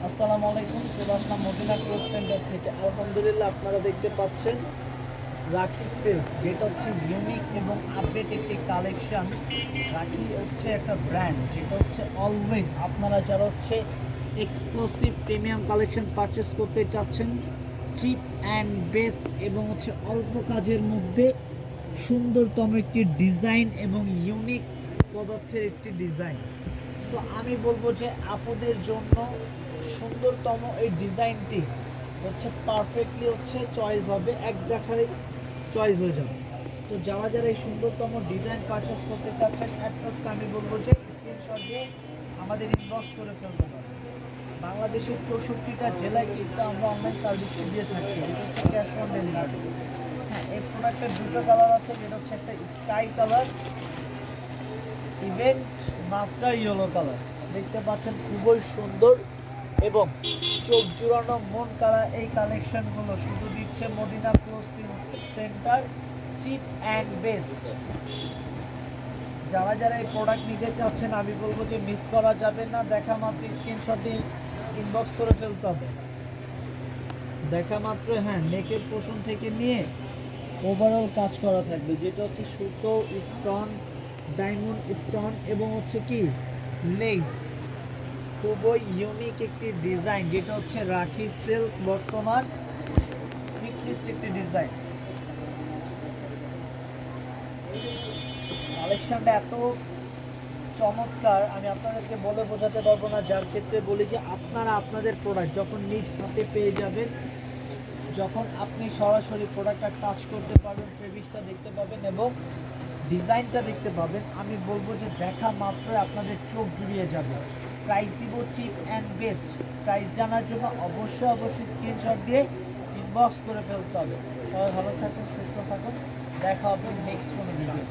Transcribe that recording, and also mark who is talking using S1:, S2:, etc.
S1: আসসালামু আলাইকুম। চলে আসলাম মদিনা ক্লথ সেন্টার থেকে। আলহামদুলিল্লাহ, আপনারা দেখতে পাচ্ছেন রাখি সিল্ক, যেটা হচ্ছে ইউনিক এবং আপডেট একটি কালেকশন। রাখি হচ্ছে একটা ব্র্যান্ড যেটা হচ্ছে অলওয়েজ আপনারা যারা হচ্ছে এক্সক্লুসিভ প্রিমিয়াম কালেকশন পারচেস করতে চাচ্ছেন, চিপ অ্যান্ড বেস্ট এবং হচ্ছে অল্প কাজের মধ্যে সুন্দরতম একটি ডিজাইন এবং ইউনিক পদার্থের একটি ডিজাইন। সো আমি বলবো যে আপুদের জন্য সুন্দরতম এই ডিজাইনটি হচ্ছে পারফেক্টলি হচ্ছে চয়েস হবে, এক দেখারেই চয়েস হয়ে যাবে। তো যারা যারা এই সুন্দরতম ডিজাইন পারচেস করতে চাচ্ছেন, অ্যাট ফার্স্ট আমি বলবো যে স্ক্রিনশট দিয়ে আমাদের ইনবক্স করে ফেলতে পারেন। বাংলাদেশের 64টা জেলায় কিন্তু আমরা অনলাইন সার্ভিস দিয়ে থাকছি, এটা হচ্ছে ক্যাশ অন ডেলিভারি। হ্যাঁ, এই প্রোডাক্টের দুটো কালার আছে, যেটা হচ্ছে একটা sky colour, event master yellow colour. দেখতে পাচ্ছেন খুবই সুন্দর এবং চোখ জুড়ানো মন কাড়া এই কালেকশনগুলো শুধু দিচ্ছে Madina cloth centre, cheap and best. যারা যারা এই প্রোডাক্ট নিতে চাচ্ছেন আমি বলবো যে মিস করা যাবে না, দেখা মাত্র স্ক্রিনশট দিয়ে ইনবক্স করে ফেলতে হবে। দেখা মাত্র, হ্যাঁ, নেকের পোর্শন থেকে নিয়ে ওভারঅল কাজ করা থাকবে, যেটা হচ্ছে সুতো, স্টোন, ডায়মন্ড স্টোন এবং হচ্ছে কি লেস। খুবই ইউনিক একটি ডিজাইন, যেটা হচ্ছে রাখি সিল্ক বর্তমান হিটলিস্ট একটি ডিজাইন। কালেকশনটা এত চমৎকার, আমি আপনাদেরকে বলে বোঝাতে পারবো না। যার ক্ষেত্রে বলি যে আপনারা আপনাদের প্রোডাক্ট যখন নিজ হাতে পেয়ে যাবেন, যখন আপনি সরাসরি প্রোডাক্টটা টাচ করতে পারবেন, ফেব্রিক্সটা দেখতে পাবেন এবং ডিজাইনটা দেখতে পাবেন, আমি বলবো যে দেখা মাত্রই আপনাদের চোখ জুড়িয়ে যাবে। প্রাইস দিব চিপ অ্যান্ড বেস্ট। প্রাইস জানার জন্য অবশ্যই স্ক্রিনশট দিয়ে ইনবক্স করে ফেলতে হবে। সবাই ভালো থাকুন, সুস্থ থাকুন, দেখা হবে নেক্সট কোনো ভিডিও।